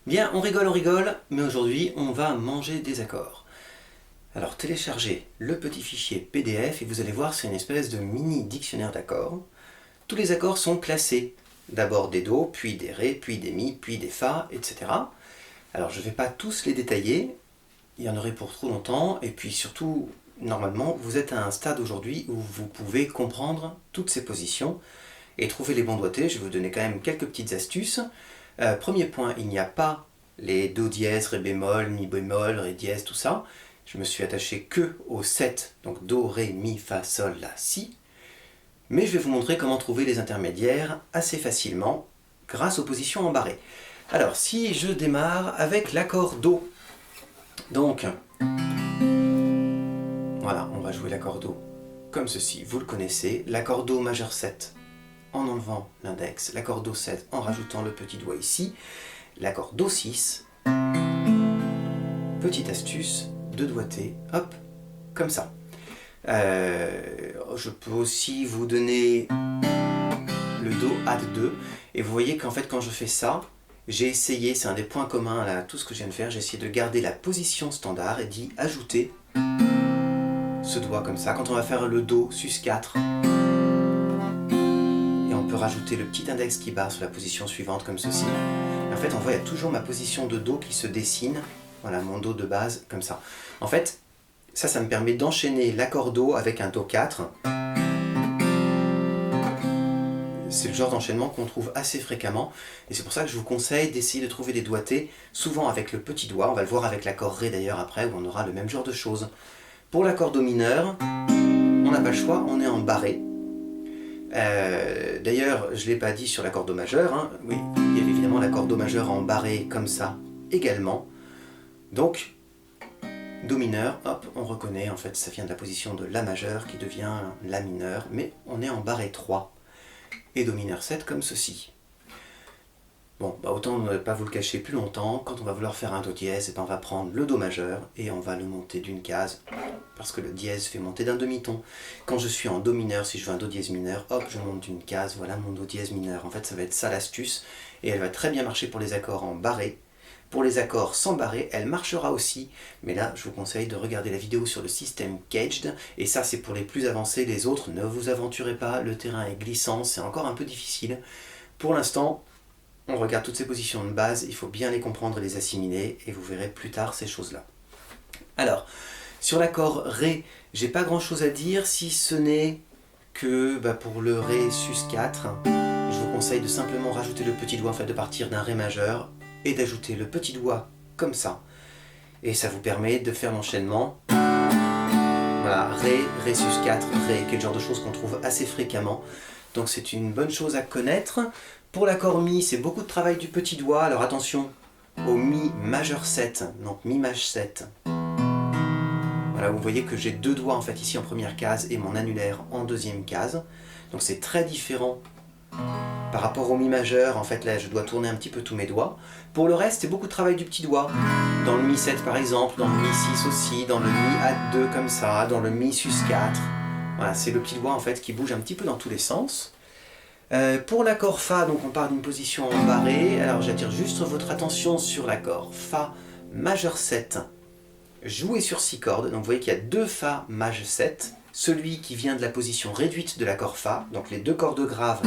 Bien, on rigole, mais aujourd'hui on va manger des accords. Alors téléchargez le petit fichier PDF et vous allez voir, c'est une espèce de mini dictionnaire d'accords. Tous les accords sont classés. D'abord des Do, puis des Ré, puis des Mi, puis des Fa, etc. Alors je ne vais pas tous les détailler, il y en aurait pour trop longtemps, et puis surtout, normalement, vous êtes à un stade aujourd'hui où vous pouvez comprendre toutes ces positions et trouver les bons doigtés. Je vais vous donner quand même quelques petites astuces. Premier point, il n'y a pas les Do dièse, Ré bémol, Mi bémol, Ré dièse, tout ça. Je me suis attaché que aux 7, donc Do, Ré, Mi, Fa, Sol, La, Si. Mais je vais vous montrer comment trouver les intermédiaires assez facilement grâce aux positions en barré. Alors, si je démarre avec l'accord Do, donc, voilà, on va jouer l'accord Do comme ceci, vous le connaissez, l'accord Do majeur 7 en enlevant l'index, l'accord Do 7 en rajoutant le petit doigt ici, l'accord Do 6, petite astuce, deux doigtés, hop, comme ça. Je peux aussi vous donner le Do Add 2, et vous voyez qu'en fait quand je fais ça, j'ai essayé, c'est un des points communs à tout ce que je viens de faire, j'ai essayé de garder la position standard et d'y ajouter ce doigt comme ça. Quand on va faire le Do sus 4, et on peut rajouter le petit index qui barre sur la position suivante comme ceci. Et en fait on voit il y a toujours ma position de Do qui se dessine, voilà mon Do de base comme ça. En fait ça me permet d'enchaîner l'accord Do avec un Do 4. C'est le genre d'enchaînement qu'on trouve assez fréquemment et c'est pour ça que je vous conseille d'essayer de trouver des doigtés, souvent avec le petit doigt. On va le voir avec l'accord Ré d'ailleurs après où on aura le même genre de choses. Pour l'accord Do mineur, on n'a pas le choix, on est en barré. D'ailleurs, je ne l'ai pas dit sur l'accord Do majeur, hein. Oui, il y avait évidemment l'accord Do majeur en barré comme ça également. Donc, Do mineur, hop, on reconnaît, en fait ça vient de la position de La majeur qui devient La mineur, mais on est en barré 3. Et Do mineur 7 comme ceci. Bon, autant ne pas vous le cacher plus longtemps, quand on va vouloir faire un Do dièse, on va prendre le Do majeur et on va le monter d'une case, parce que le dièse fait monter d'un demi-ton. Quand je suis en Do mineur, si je veux un Do dièse mineur, hop, je monte d'une case, voilà mon Do dièse mineur. En fait, ça va être ça l'astuce, et elle va très bien marcher pour les accords en barré. Pour les accords sans barré, elle marchera aussi, mais là, je vous conseille de regarder la vidéo sur le système Caged, et ça c'est pour les plus avancés, les autres, ne vous aventurez pas, le terrain est glissant, c'est encore un peu difficile. Pour l'instant, on regarde toutes ces positions de base, il faut bien les comprendre et les assimiler, et vous verrez plus tard ces choses-là. Alors, sur l'accord Ré, j'ai pas grand-chose à dire, si ce n'est que pour le Ré sus 4, je vous conseille de simplement rajouter le petit doigt, en fait de partir d'un Ré majeur, et d'ajouter le petit doigt comme ça. Et ça vous permet de faire l'enchaînement. Voilà, Ré, Ré sus 4, Ré, quel genre de choses qu'on trouve assez fréquemment. Donc c'est une bonne chose à connaître. Pour l'accord Mi, c'est beaucoup de travail du petit doigt. Alors attention au Mi majeur 7, donc Mi maj 7. Voilà, vous voyez que j'ai deux doigts en fait ici en première case et mon annulaire en deuxième case. Donc c'est très différent par rapport au Mi majeur. En fait là je dois tourner un petit peu tous mes doigts. Pour le reste c'est beaucoup de travail du petit doigt. Dans le Mi 7 par exemple, dans le Mi 6 aussi, dans le Mi Add 2 comme ça, dans le Mi sus 4. Voilà, c'est le petit doigt en fait qui bouge un petit peu dans tous les sens. Pour l'accord Fa, donc on part d'une position en barré. Alors j'attire juste votre attention sur l'accord Fa majeur 7, joué sur 6 cordes. Donc vous voyez qu'il y a deux Fa maj 7, celui qui vient de la position réduite de l'accord Fa, donc les deux cordes graves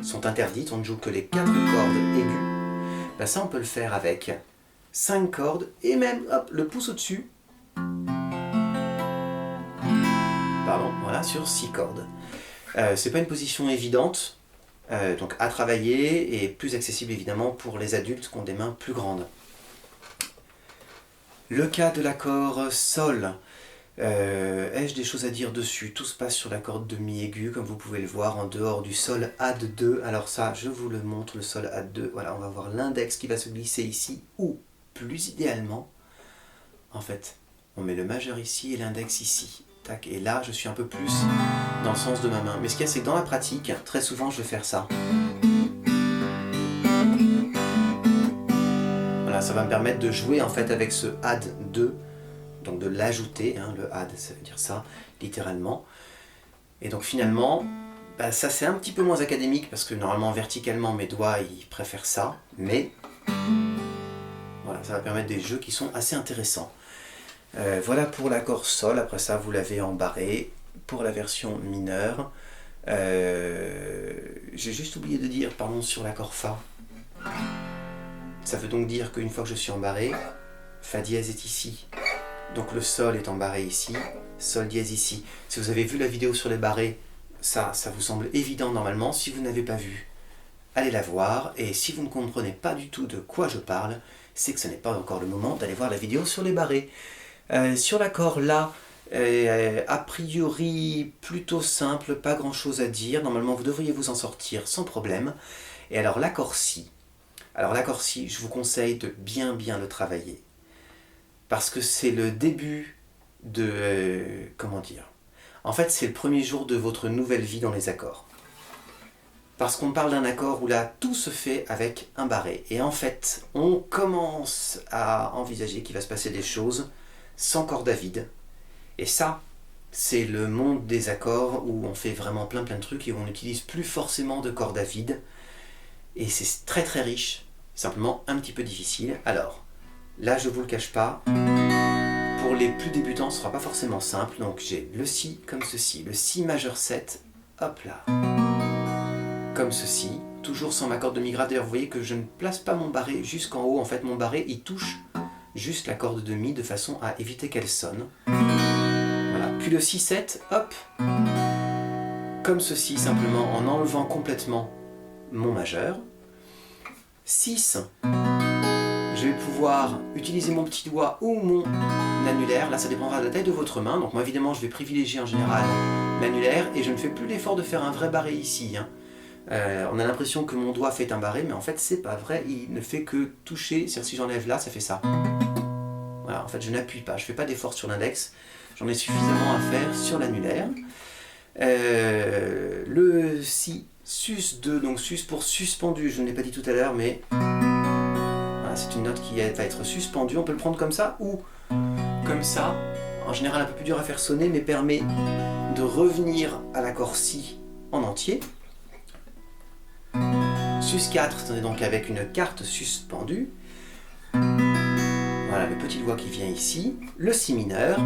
sont interdites, on ne joue que les 4 cordes aiguës. Ça on peut le faire avec 5 cordes et même hop, le pouce au-dessus. Pardon, voilà, sur 6 cordes. C'est pas une position évidente, donc à travailler et plus accessible évidemment pour les adultes qui ont des mains plus grandes. Le cas de l'accord Sol, ai-je des choses à dire dessus? Tout se passe sur la corde de Mi aigu, comme vous pouvez le voir, en dehors du Sol Add 2. Alors ça, je vous le montre, le Sol Add 2. Voilà, on va voir l'index qui va se glisser ici, ou plus idéalement, en fait, on met le majeur ici et l'index ici. Tac, et là, je suis un peu plus dans le sens de ma main. Mais ce qu'il y a, c'est que dans la pratique, très souvent, je vais faire ça. Voilà, ça va me permettre de jouer en fait avec ce Add 2, donc de l'ajouter, hein, le Add, ça veut dire ça, littéralement. Et donc finalement, ça c'est un petit peu moins académique, parce que normalement, verticalement, mes doigts, ils préfèrent ça, mais ça va permettre des jeux qui sont assez intéressants. Voilà pour l'accord sol, après ça vous l'avez en barré. Pour la version mineure, j'ai juste oublié de dire, pardon, sur l'accord Fa. Ça veut donc dire qu'une fois que je suis embarré, Fa dièse est ici. Donc le sol est embarré ici, sol dièse ici. Si vous avez vu la vidéo sur les barrés, ça vous semble évident normalement. Si vous n'avez pas vu, allez la voir. Et si vous ne comprenez pas du tout de quoi je parle, c'est que ce n'est pas encore le moment d'aller voir la vidéo sur les barrés. Sur l'accord La, a priori plutôt simple, pas grand chose à dire. Normalement vous devriez vous en sortir sans problème. Et alors l'accord Si. Alors l'accord Si, je vous conseille de bien le travailler. Parce que c'est le début de... comment dire? En fait, c'est le premier jour de votre nouvelle vie dans les accords. Parce qu'on parle d'un accord où là, tout se fait avec un barré. Et en fait, on commence à envisager qu'il va se passer des choses sans corde à vide. Et ça, c'est le monde des accords où on fait vraiment plein de trucs et où on n'utilise plus forcément de corde à vide. Et c'est très riche, simplement un petit peu difficile. Alors, là je vous le cache pas, pour les plus débutants ce sera pas forcément simple. Donc j'ai le Si comme ceci, le Si majeur 7, hop là, comme ceci, toujours sans ma corde de Mi grave. D'ailleurs vous voyez que je ne place pas mon barré jusqu'en haut, en fait mon barré il touche juste la corde de Mi de façon à éviter qu'elle sonne. Voilà. Puis le Si-7, hop, comme ceci, simplement en enlevant complètement mon majeur. 6, je vais pouvoir utiliser mon petit doigt ou mon annulaire. Là ça dépendra de la taille de votre main. Donc moi évidemment je vais privilégier en général l'annulaire et je ne fais plus l'effort de faire un vrai barré ici. On a l'impression que mon doigt fait un barré, mais en fait c'est pas vrai, il ne fait que toucher. C'est-à-dire si j'enlève là, ça fait ça. Voilà, en fait je n'appuie pas, je fais pas d'effort sur l'index, j'en ai suffisamment à faire sur l'annulaire. Le Si sus2, donc sus pour suspendu, je ne l'ai pas dit tout à l'heure, mais voilà, c'est une note qui va être suspendue. On peut le prendre comme ça ou comme ça, en général un peu plus dur à faire sonner, mais permet de revenir à l'accord Si en entier. Sus4, c'est donc avec une carte suspendue. Voilà le petit doigt qui vient ici. Le Si mineur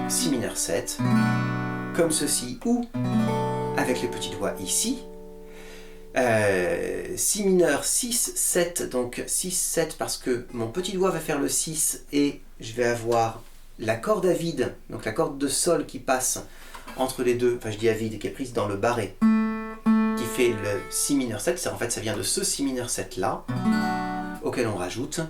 7, comme ceci, ou avec le petit doigt ici. Si mineur 6, 7, donc 6, 7 parce que mon petit doigt va faire le 6 et je vais avoir la corde à vide, donc la corde de sol qui passe entre les deux, enfin je dis à vide, qui est prise dans le barré, qui fait le Si mineur 7, en fait ça vient de ce Si mineur 7 là, auquel on rajoute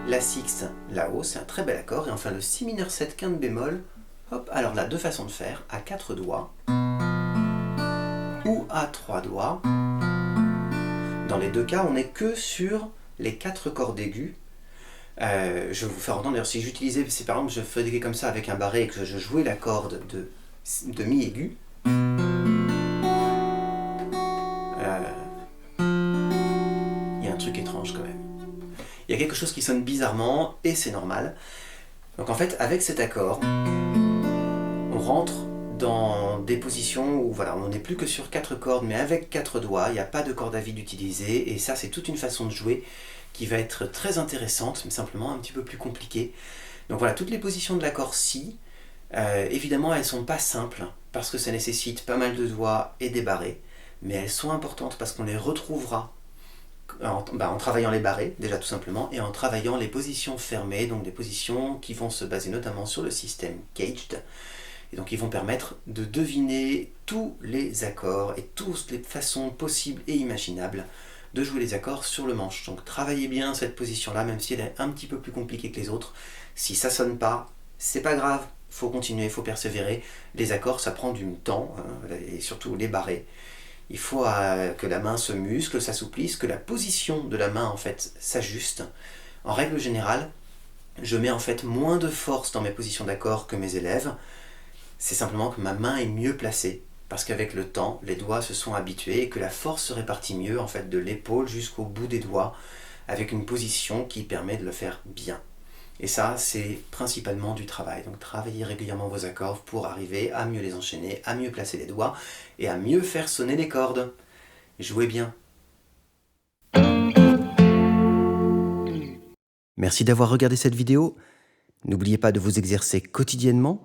la sixte là-haut, c'est un très bel accord, et enfin le Si mineur 7 quinte bémol, hop, alors là deux façons de faire, à 4 doigts, ou à 3 doigts. Dans les deux cas, on n'est que sur les 4 cordes aiguës. Je vais vous faire entendre, d'ailleurs si j'utilisais, c'est par exemple, je faisais comme ça avec un barré et que je jouais la corde de Mi aigu. Il y a un truc étrange quand même. Il y a quelque chose qui sonne bizarrement et c'est normal. Donc en fait, avec cet accord, on rentre dans des positions où voilà, on n'est plus que sur 4 cordes, mais avec 4 doigts, il n'y a pas de corde à vide utilisée, et ça c'est toute une façon de jouer qui va être très intéressante, mais simplement un petit peu plus compliquée. Donc voilà, toutes les positions de l'accord Si, évidemment elles ne sont pas simples, parce que ça nécessite pas mal de doigts et des barrés, mais elles sont importantes parce qu'on les retrouvera en travaillant les barrés, déjà tout simplement, et en travaillant les positions fermées, donc des positions qui vont se baser notamment sur le système caged. Et donc ils vont permettre de deviner tous les accords et toutes les façons possibles et imaginables de jouer les accords sur le manche. Donc travaillez bien cette position-là, même si elle est un petit peu plus compliquée que les autres. Si ça sonne pas, c'est pas grave, il faut continuer, il faut persévérer. Les accords, ça prend du temps, hein, et surtout les barrés. Il faut que la main se muscle, s'assouplisse, que la position de la main en fait s'ajuste. En règle générale, je mets en fait moins de force dans mes positions d'accord que mes élèves. C'est simplement que ma main est mieux placée, parce qu'avec le temps, les doigts se sont habitués et que la force se répartit mieux en fait de l'épaule jusqu'au bout des doigts, avec une position qui permet de le faire bien. Et ça, c'est principalement du travail. Donc travaillez régulièrement vos accords pour arriver à mieux les enchaîner, à mieux placer les doigts et à mieux faire sonner les cordes. Jouez bien. Merci d'avoir regardé cette vidéo. N'oubliez pas de vous exercer quotidiennement,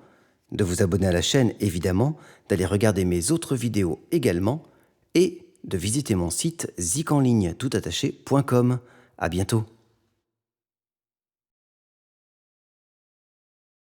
de vous abonner à la chaîne évidemment, d'aller regarder mes autres vidéos également et de visiter mon site zikenligne toutattaché.com. À bientôt.